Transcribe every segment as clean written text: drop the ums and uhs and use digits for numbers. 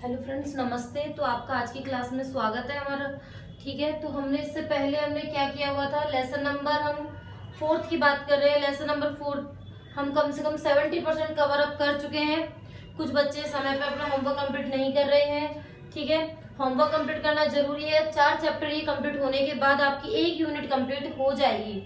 Hello friends, नमस्ते। तो आपका आज की क्लास में स्वागत है हमारा। ठीक है, तो इससे पहले हमने क्या किया हुआ था, लेसन नंबर हम 4th की बात कर रहे हैं। लेसन नंबर 4 हम कम से कम 70% कवर अप कर चुके हैं। कुछ बच्चे समय पे अपना होमवर्क कंप्लीट नहीं कर रहे हैं। ठीक है, होमवर्क कंप्लीट करना जरूरी है। 4 चैप्टर ये कंप्लीट होने के बाद आपकी 1 यूनिट कंप्लीट हो जाएगी।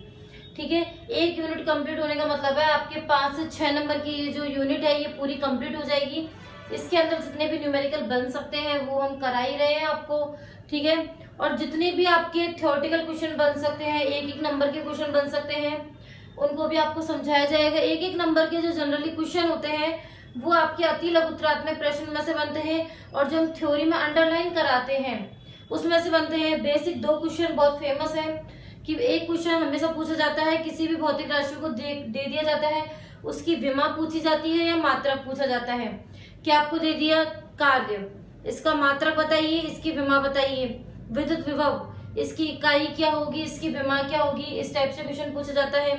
ठीक है, 1 यूनिट कंप्लीट होने का मतलब है आपके 5 से 6 नंबर की ये जो यूनिट है ये पूरी कंप्लीट हो जाएगी। इसके अंदर जितने भी न्यूमेरिकल बन सकते हैं वो हम करा ही रहे हैं आपको। ठीक है, और जितने भी आपके थ्योरेटिकल क्वेश्चन बन सकते हैं, 1-1 नंबर के क्वेश्चन बन सकते हैं, उनको भी आपको समझाया जाएगा। 1-1 नंबर के जो जनरली क्वेश्चन होते हैं वो आपके अति लघुत्तरात्मक प्रश्न में से बनते हैं, और जो हम थ्योरी में अंडरलाइन कराते हैं उसमें से बनते हैं। बेसिक 2 क्वेश्चन बहुत फेमस है कि एक क्वेश्चन हमेशा पूछा जाता है, किसी भी भौतिक राशि को दे दिया जाता है, उसकी विमा पूछी जाती है या मात्रक पूछा जाता है। क्या आपको दे दिया कार्य, इसका मात्रक बताइए, इसकी विमा बताइए। विद्युत विभव, इसकी इकाई क्या होगी, इसकी विमा क्या होगी, इस टाइप से क्वेश्चन पूछा जाता है।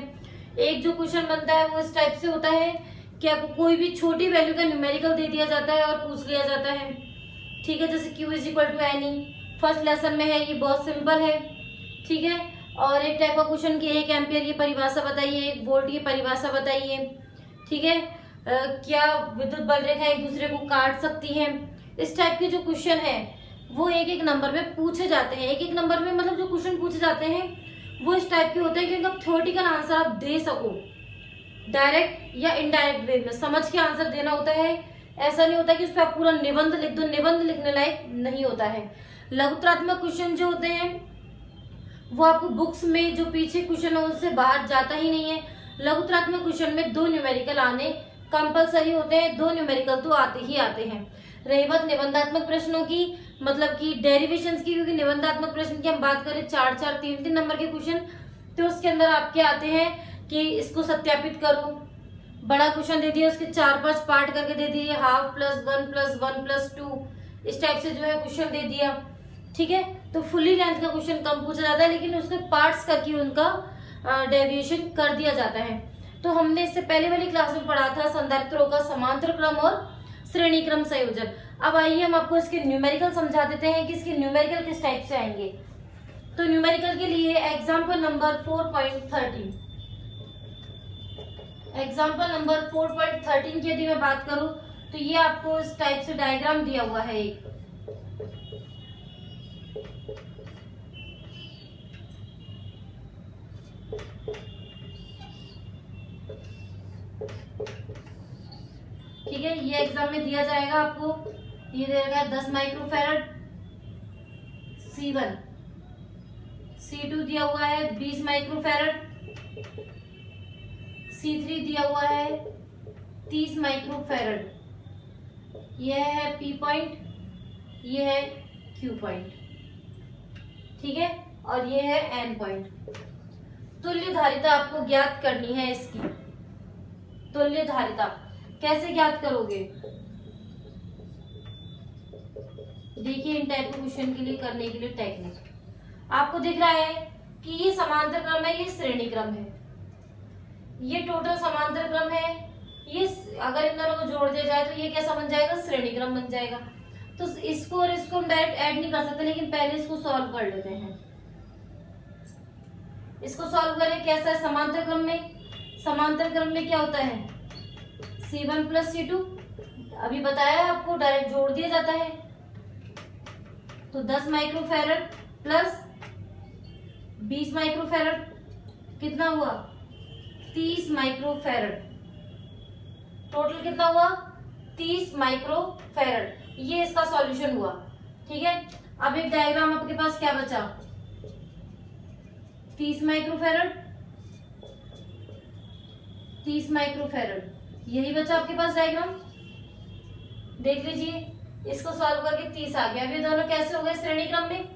एक जो क्वेश्चन बनता है वो इस टाइप से होता है कि आपको कोई भी छोटी वैल्यू का न्यूमेरिकल दे दिया जाता है और पूछ लिया जाता है। ठीक है, जैसे Q = NE फर्स्ट लेसन में है, ये बहुत सिंपल है। ठीक है, और एक टाइप का क्वेश्चन की 1 एम्पियर की परिभाषा बताइए, 1 वोल्ट की परिभाषा बताइए। ठीक है, क्या विद्युत बल रेखा एक दूसरे को काट सकती है। इस टाइप के जो क्वेश्चन है वो 1-1 नंबर में पूछे जाते हैं। 1-1 नंबर में मतलब जो क्वेश्चन पूछे जाते हैं वो इस टाइप के होते हैं कि उनका थ्योरेटिकल आंसर आप दे सको, डायरेक्ट या इनडायरेक्ट वे में समझ के आंसर देना होता है। ऐसा नहीं होता कि उस पर आप पूरा निबंध लिख दो, निबंध लिखने लायक नहीं होता है। लघुत्तरात्मक क्वेश्चन जो होते हैं वो आपको बुक्स में जो पीछे क्वेश्चन है उससे बाहर जाता ही नहीं है। लघुत्तरात्मक क्वेश्चन में 2 न्यूमेरिकल आने कंपलसरी होते हैं, 2 न्यूमेरिकल तो आते ही आते हैं। रही बात निबंधात्मक प्रश्नों की, मतलब कि डेरिवेशंस की, क्योंकि निबंधात्मक प्रश्न की हम बात करें 4-4, 3-3 नंबर के क्वेश्चन, तो उसके अंदर आपके आते हैं कि इसको सत्यापित करो। बड़ा क्वेश्चन दे दिया, उसके 4-5 पार्ट करके दे दिए, ½ + 1 + 1 + 2, इस टाइप से जो है क्वेश्चन दे दिया। ठीक है, तो फुली लेंथ का क्वेश्चन कम पूछा जाता है, लेकिन उसके पार्ट्स करके उनका डेविएशन कर दिया जाता है। तो हमने इससे पहले वाली क्लास में पढ़ा था संदर्भ का समांतर क्रम और श्रेणी क्रम संयोजन। अब आइए हम आपको इसके न्यूमेरिकल समझा देते हैं कि इसके न्यूमेरिकल किस टाइप से आएंगे। तो न्यूमेरिकल के लिए एग्जाम्पल नंबर 4.13, एग्जाम्पल नंबर 4.13 की यदि मैं बात करूं तो ये आपको इस टाइप से डायग्राम दिया हुआ है एक। ठीक है, ये एग्जाम में दिया जाएगा आपको। ये देगा 10 माइक्रोफैरड C1, C2 दिया हुआ है 20 माइक्रोफैरड, C3 दिया हुआ है 30 माइक्रोफैरड। यह है P पॉइंट, यह है Q पॉइंट। ठीक है, और यह है N पॉइंट। तुल्य धारिता आपको ज्ञात करनी है इसकी। तुल्य धारिता कैसे ज्ञात करोगे, देखिए इन टाइप के क्वेश्चन के लिए करने के लिए टेक्निक आपको दिख रहा है कि ये समांतर क्रम है, ये श्रेणी क्रम है, ये टोटल समांतर क्रम है। ये अगर इन दोनों को जोड़ दिया जाए तो ये कैसा बन जाएगा, श्रेणी क्रम बन जाएगा। तो इसको और इसको हम डायरेक्ट ऐड नहीं कर सकते, लेकिन पहले इसको सॉल्व कर लेते हैं। इसको सॉल्व करें, कैसा है समांतर क्रम में। समांतर क्रम में क्या होता है, C1 + C2, अभी बताया आपको डायरेक्ट जोड़ दिया जाता है। तो 10 माइक्रोफैरड प्लस 20 माइक्रोफैरड कितना हुआ, 30 माइक्रोफैरड। टोटल कितना हुआ, 30 माइक्रोफैरड। ये इसका सॉल्यूशन हुआ। ठीक है, अब एक डायग्राम आपके पास क्या बचा, 30 माइक्रोफैरड, 30 माइक्रोफैरड, यही बचा आपके पास डायग्राम। देख लीजिए, इसको सॉल्व करके 30 आ गया। अब ये दोनों कैसे हो गए, श्रेणी क्रम में।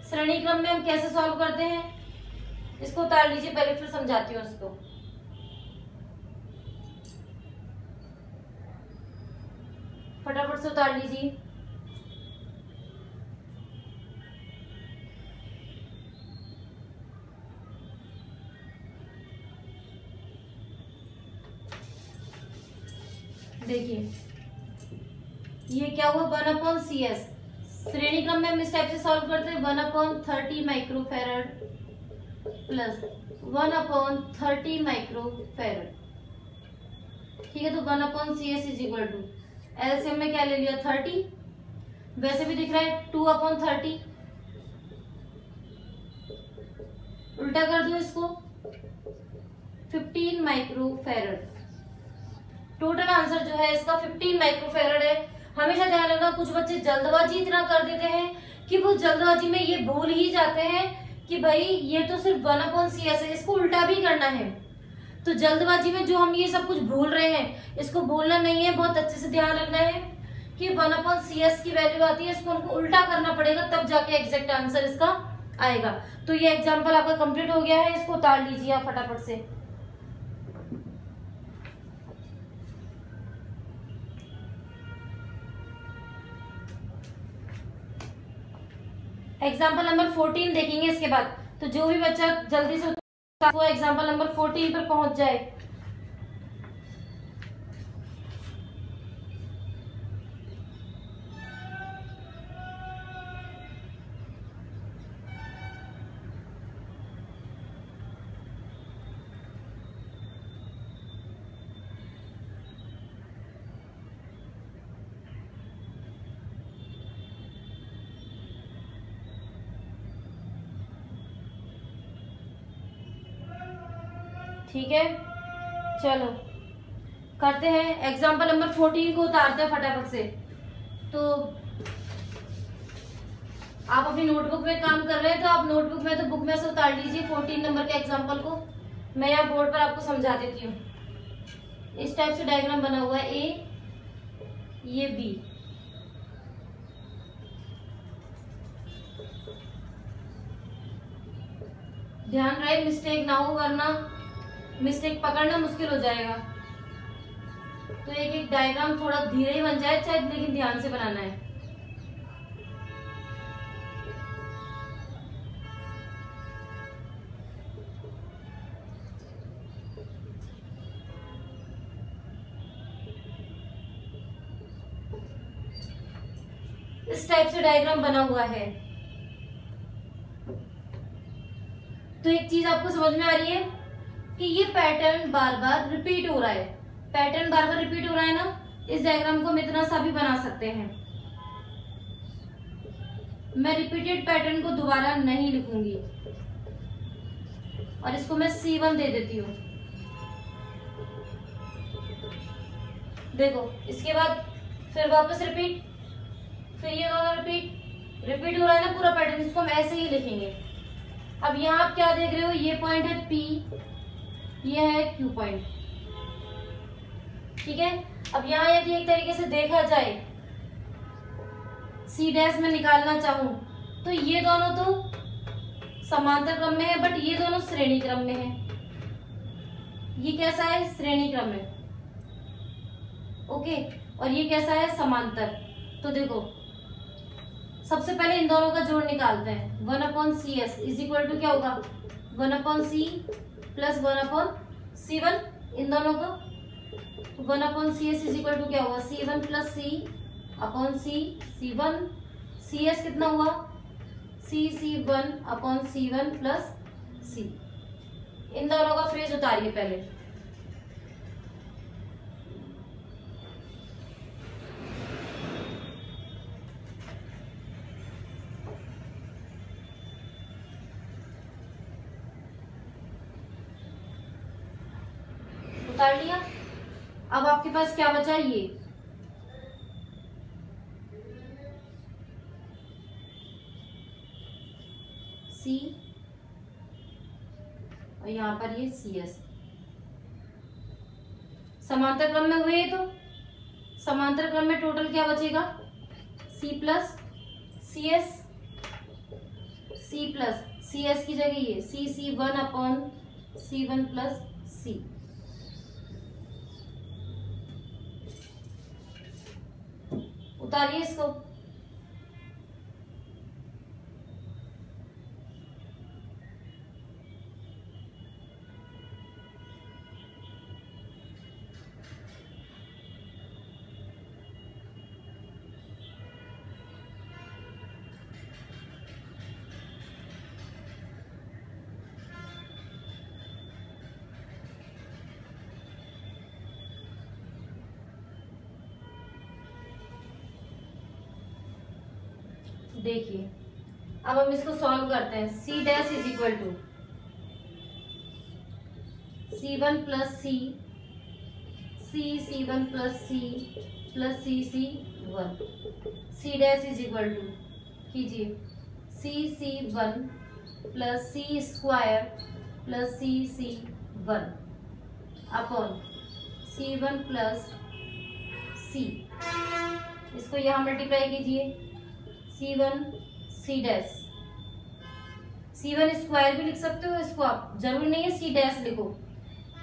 श्रेणी क्रम में हम कैसे सॉल्व करते हैं, इसको उतार लीजिए, पहले फिर समझाती हूँ इसको। फटाफट से उतार लीजिए। देखिए ये क्या हुआ 1/CS। श्रेणी क्रम में हम इस टाइप से सॉल्व करते हैं 1/30 माइक्रोफैरड प्लस 1/30 माइक्रोफैरड। ठीक है, तो 1/CS is equal to LCM में क्या ले लिया 30, वैसे भी दिख रहा है 2/30, उल्टा कर दो इसको 15 माइक्रोफैरड। टोटल आंसर जो है इसका 15 माइक्रोफैरड है। हमेशा ध्यान रखना, कुछ बच्चे जल्दबाजी इतना कर देते हैं कि वो जल्दबाजी में ये भूल ही जाते हैं कि भाई ये तो सिर्फ 1/CS है, इसको उल्टा भी करना है। तो जल्दबाजी में जो हम ये सब कुछ भूल रहे हैं इसको भूलना नहीं है, बहुत अच्छे से ध्यान रखना है कि 1/CS की वैल्यू आती है, इसको हमको उल्टा करना पड़ेगा तब जाके एग्जैक्ट आंसर इसका आएगा। तो ये एग्जाम्पल आपका कंप्लीट हो गया है, इसको उतार लीजिए आप फटाफट से। एग्जाम्पल नंबर 14 देखेंगे इसके बाद। तो जो भी बच्चा जल्दी से वो एग्जाम्पल नंबर 14 पर पहुंच जाए। ठीक है, चलो करते हैं एग्जाम्पल नंबर 14 को उतारते हैं फटाफट से। तो आप अपनी नोटबुक में काम कर रहे हैं तो आप नोटबुक में तो बुक में से उतार लीजिए 14 नंबर के एग्जाम्पल को। मैं यहाँ बोर्ड पर आपको समझा देती हूँ। इस टाइप से डायग्राम बना हुआ है, ए ये बी, ध्यान रहे मिस्टेक ना हो वरना मिस्टेक पकड़ना मुश्किल हो जाएगा। तो एक एक डायग्राम थोड़ा धीरे ही बन जाए चाहे, लेकिन ध्यान से बनाना है। इस टाइप से डायग्राम बना हुआ है। तो एक चीज आपको समझ में आ रही है कि ये पैटर्न बार बार रिपीट हो रहा है। पैटर्न बार बार रिपीट हो रहा है ना, इस डायग्राम को हम इतना सा भी बना सकते हैं। मैं रिपीटेड पैटर्न को दोबारा नहीं लिखूंगी और इसको मैं C1 दे देती हूँ। देखो इसके बाद फिर वापस रिपीट, फिर ये दोनों रिपीट हो रहा है ना पूरा पैटर्न, इसको हम ऐसे ही लिखेंगे। अब यहाँ आप क्या देख रहे हो, ये पॉइंट है P, ये है Q पॉइंट। ठीक है, अब यहाँ यदि एक तरीके से देखा जाए C' में निकालना चाहूं तो ये दोनों तो समांतर क्रम में है बट ये दोनों श्रेणी क्रम में है। ये कैसा है, श्रेणी क्रम में, ओके, और ये कैसा है, समांतर। तो देखो सबसे पहले इन दोनों का जोड़ निकालते हैं। 1/CS इज इक्वल टू क्या होगा 1/C प्लस 1/C1, इन दोनों को 1/CS इज इक्वल टू क्या होगा C1 plus C/C, C1 CS कितना हुआ C1/C1 प्लस C। इन दोनों का फ्रेज उतारिए पहले। उतार लिया। अब आपके पास क्या बचा, ये C और यहाँ पर ये CS। समांतर क्रम में हुए तो समांतर क्रम में टोटल क्या बचेगा C plus CS, C plus CS की जगह ये C1/C1 प्लस C। उतारिए इसको। देखिए अब हम इसको सॉल्व करते हैं। C dash is equal to C1 plus C C1 plus C1 C dash is equal to कीजिए C1 plus C square plus C1 upon C1 plus C। इसको यहाँ मल्टीप्लाई कीजिए C1 C dash, C1 square भी लिख सकते हो इसको, आप जरूरी नहीं है C डैश लिखो,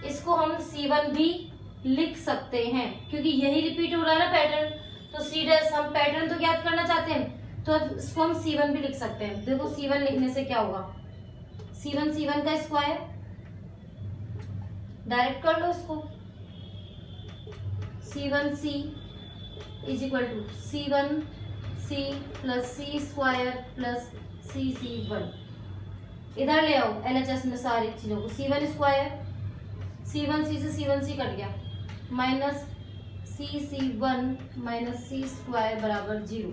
इसको हम C1 भी लिख सकते हैं क्योंकि यही रिपीट हो रहा है ना पैटर्न। तो C डैश हम पैटर्न तो ज्ञात करना चाहते हैं तो इसको हम C1 भी लिख सकते हैं। देखो C1 लिखने से क्या होगा, C1 का स्क्वायर डायरेक्ट कर लो इसको, C1C is equal to C1C plus C square plus C1। इधर ले आओ LHS में सारी चीजों को, C1 स्क्वायर C1C से C1C कट गया minus C1 minus C square बराबर 0।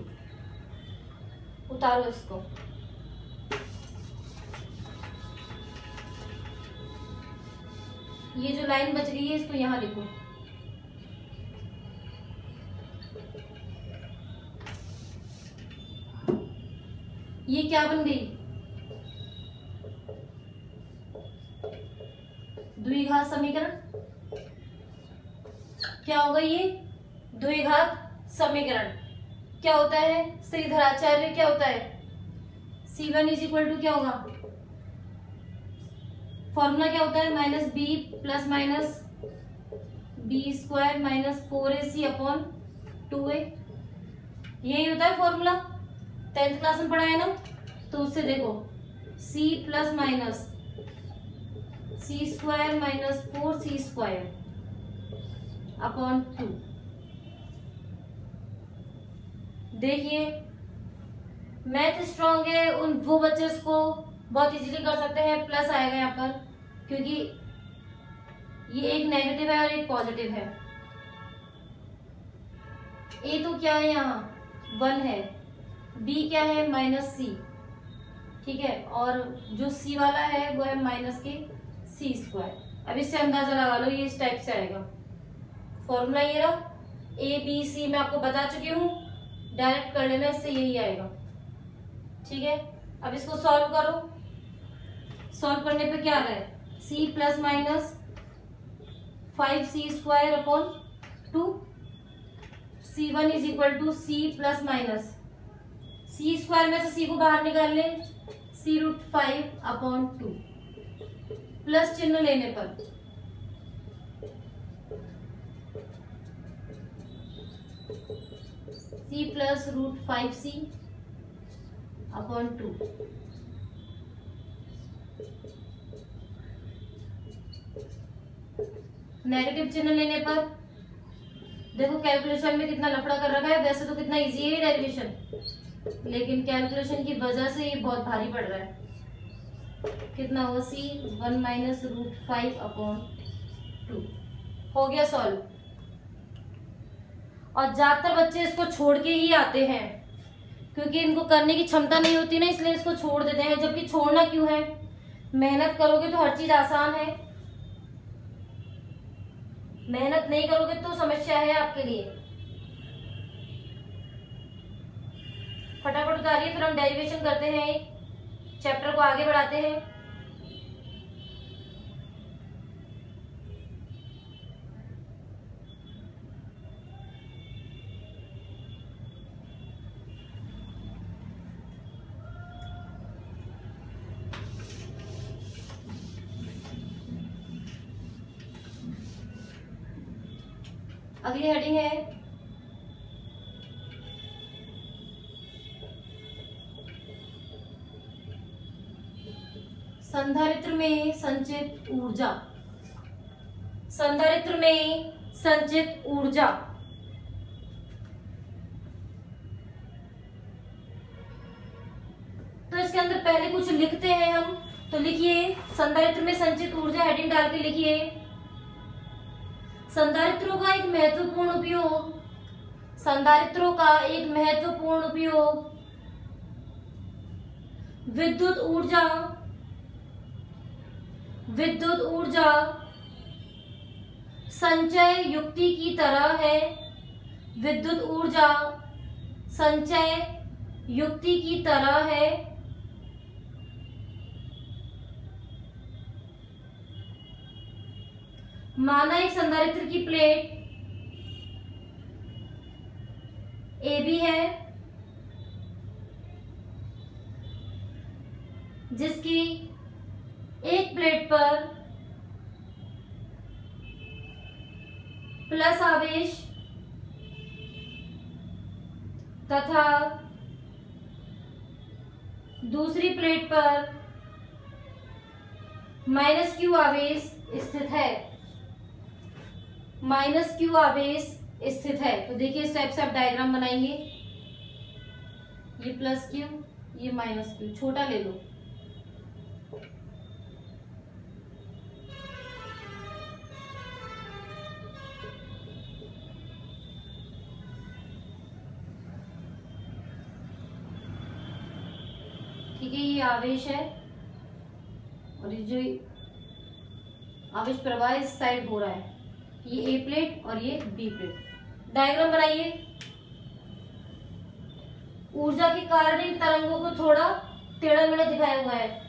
उतारो इसको, ये जो लाइन बच गई है इसको यहाँ लिखो, ये क्या बन गई, द्विघात समीकरण। क्या होगा ये, द्विघात समीकरण। क्या होता है श्रीधराचार्य, क्या होता है C1 इज इक्वल टू क्या होगा, फॉर्मूला क्या होता है minus B plus minus B square minus 4AC upon 2A। यही होता है फॉर्मूला, 10th क्लास में पढ़ा है ना। तो उससे देखो C plus minus C square minus 4C square upon 2। देखिए मैथ स्ट्रॉन्ग है उन वो बच्चे इसको बहुत इजीली कर सकते हैं। प्लस आएगा यहाँ पर क्योंकि ये एक नेगेटिव है और एक पॉजिटिव है। ए तो क्या है यहाँ 1 है, बी क्या है माइनस C, ठीक है, और जो C वाला है वो है माइनस के C स्क्वायर। अब इससे अंदाजा लगा लो ये इस टाइप से आएगा। फॉर्मूला ये रहा, ABC मैं आपको बता चुकी हूँ, डायरेक्ट कर लेना, इससे यही आएगा। ठीक है, अब इसको सॉल्व करो। सॉल्व करने पे क्या आ रहा है, C plus minus 5C square upon 2। C1 is equal to C plus minus C square में से C को बाहर निकाल ले, C√5 अपॉन 2। प्लस चिन्ह लेने पर C plus √5C upon 2। Negative चिन्ह लेने पर देखो कैलकुलेशन में कितना लफड़ा कर रखा है। वैसे तो कितना इजी है डेरिवेशन, लेकिन कैलकुलेशन की वजह से ये बहुत भारी पड़ रहा है। कितना हो C1 माइनस √5 अपॉन 2। हो गया सॉल्व। और ज्यादातर बच्चे इसको छोड़ के ही आते हैं क्योंकि इनको करने की क्षमता नहीं होती ना, इसलिए इसको छोड़ देते हैं। जबकि छोड़ना क्यों है, मेहनत करोगे तो हर चीज आसान है, मेहनत नहीं करोगे तो समस्या है आपके लिए। फटाफट उतारिए, फिर हम डेरिवेशन करते हैं, चैप्टर को आगे बढ़ाते हैं। अगली हेडिंग है संधारित्र में संचित ऊर्जा। संधारित्र में संचित ऊर्जा। तो इसके अंदर पहले कुछ लिखते हैं हम, तो लिखिए संधारित्र में संचित ऊर्जा, हेडिंग डाल के लिखिए। संधारित्रों का एक महत्वपूर्ण उपयोग, संधारित्रों का एक महत्वपूर्ण उपयोग विद्युत ऊर्जा संचय युक्ति की तरह है। विद्युत ऊर्जा संचय युक्ति की तरह है। माना एक संधारित्र की प्लेट AB है, जिसकी एक प्लेट पर प्लस आवेश तथा दूसरी प्लेट पर माइनस क्यू आवेश स्थित है। माइनस क्यू आवेश स्थित है। तो देखिए इस टाइप से आप डायग्राम बनाएंगे। ये प्लस क्यू, ये माइनस क्यू, छोटा ले लो। ठीक है, ये आवेश है और ये जो आवेश प्रवाह इस साइड हो रहा है, ये ए प्लेट और ये बी प्लेट। डायग्राम बनाइए। ऊर्जा के कारण इन तरंगों को थोड़ा टेढ़ा मेढ़ा दिखाया हुआ है।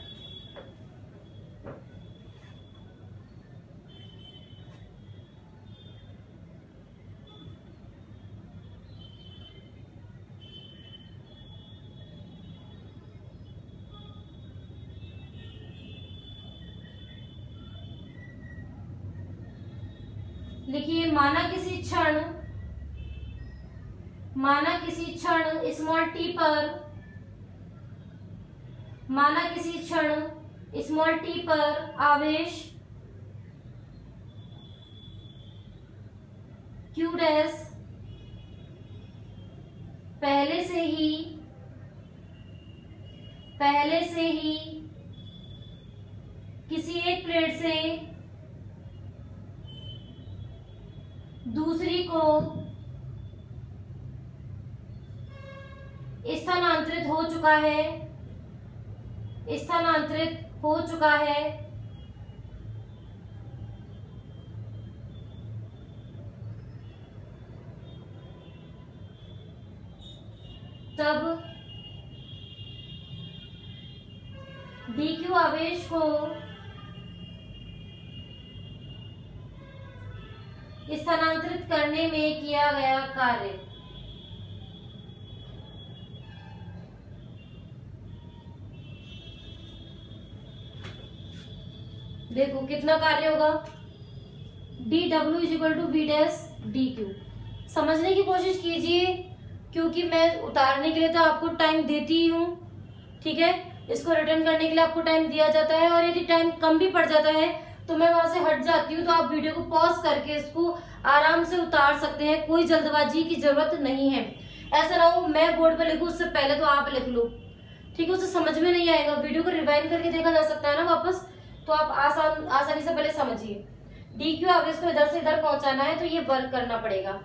लिखिए, माना किसी क्षण स्मॉल टी पर आवेश Q डैश पहले से ही किसी एक प्लेट से दूसरी को स्थानांतरित हो चुका है। तब dq आवेश को स्थानांतरित करने में किया गया कार्य। देखो कितना कार्य होगा, dw = v डैश dq। समझने की कोशिश कीजिए, क्योंकि मैं उतारने के लिए तो आपको टाइम देती ही हूँ, ठीक है। इसको रिटर्न करने के लिए आपको टाइम दिया जाता है, और यदि टाइम कम भी पड़ जाता है तो मैं वहां से हट जाती हूँ। तो आप वीडियो को पॉज करके इसको आराम से उतार सकते हैं, कोई जल्दबाजी की जरूरत नहीं है। ऐसा ना हो मैं बोर्ड पे लिखूं उससे पहले तो आप लिख लो, ठीक है, उसे समझ में नहीं आएगा। वीडियो को रिवाइंड करके देखा जा सकता है ना वापस, तो आप आसानी से पहले समझिए। dq आवेश को इधर से इधर पहुंचाना है, तो ये वर्क करना पड़ेगा।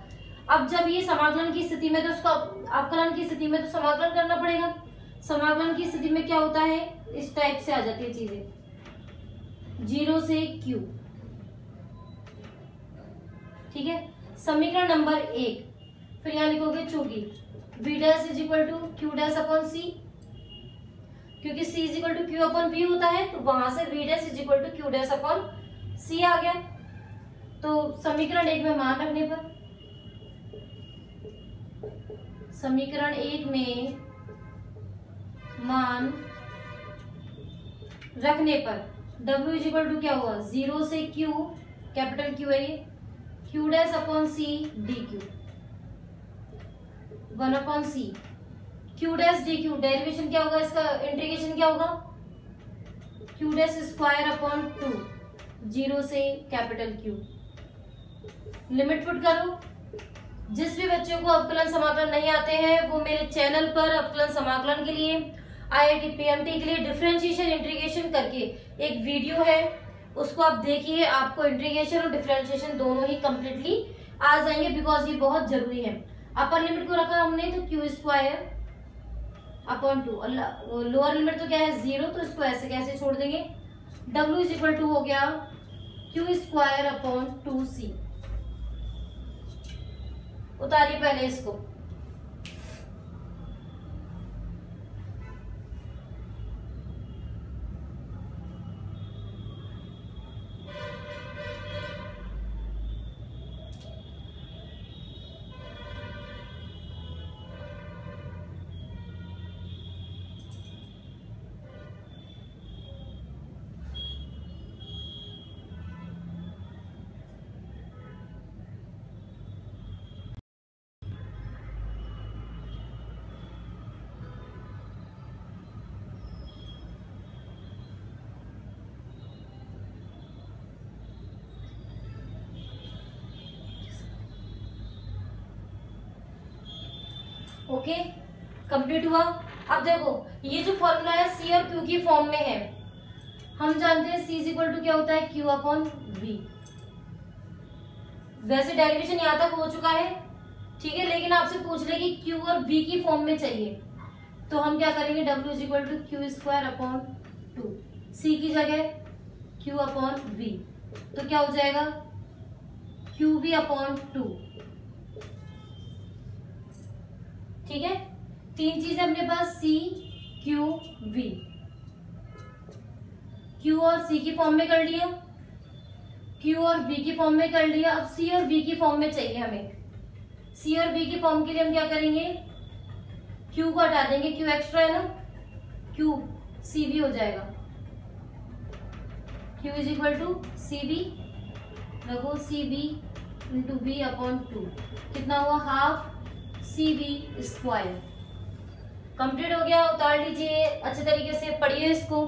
अब जब ये समाकलन की स्थिति में, तो उसको अवकलन की स्थिति में तो समाकलन करना पड़ेगा। समाकलन की स्थिति में क्या होता है, इस टाइप से आ जाती है चीजें, 0 से q, ठीक है। समीकरण नंबर 1, फिर यहाँ लिखोगे चूंकि v dash = q dash upon c, क्योंकि c = q अपॉन v होता है, तो वहां से v dash = q dash upon c आ गया। तो समीकरण 1 में मान रखने पर, समीकरण 1 में मान रखने पर w = क्या हुआ, 0 से q, कैपिटल Q है ये, q dash upon c dq, 1 upon c, q dash dq। Derivation क्या होगा इसका, इंटीग्रेशन क्या होगा, q डैश स्क्वायर अपॉन 2, 0 से कैपिटल Q। लिमिट पुट करो। जिस भी बच्चों को अवकलन समाकलन नहीं आते हैं, वो मेरे चैनल पर अवकलन समाकलन के लिए, IIT PMT के लिए डिफरेंशिएशन इंटीग्रेशन करके एक वीडियो है, उसको आप देखिए। आपको इंटीग्रेशन और डिफरेंशिएशन दोनों ही कंप्लीटली आ जाएंगे, बिकॉज ये बहुत जरूरी है। अपर लिमिट को रखा हमने, तो q² अपॉन 2, लोअर लिमिट तो क्या है 0, तो इसको ऐसे कैसे छोड़ देंगे, W इज इक्वल टू हो गया क्यू स्क्वायर अपॉन 2c। उतारिए पहले इसको, ओके कंप्लीट हुआ। अब देखो ये जो फॉर्मूला है सी और क्यू की फॉर्म में है, हम जानते हैं सी इज इक्वल टू क्या होता है क्यू अपॉन वी। वैसे डेरिवेशन यहाँ तक हो चुका है, ठीक है, लेकिन आपसे पूछ ले कि क्यू और वी की फॉर्म में चाहिए, तो हम क्या करेंगे, W is equal to Q square upon 2, C की जगह क्यू अपॉन वी, तो क्या हो जाएगा क्यू वी अपॉन 2। ठीक है, तीन चीजें अपने पास सी क्यू वी, क्यू और सी की फॉर्म में कर लिया, क्यू और वी की फॉर्म में कर लिया। अब सी और वी की फॉर्म में चाहिए हमें। सी और वी की फॉर्म के लिए हम क्या करेंगे, क्यू को हटा देंगे, क्यू एक्स्ट्रा है ना, क्यू सी वी हो जाएगा, Q is equal to C V, रखो C V into V upon 2, कितना हुआ half C V square. Complete हो गया, उतार लीजिए अच्छे तरीके से, पढ़िए इसको।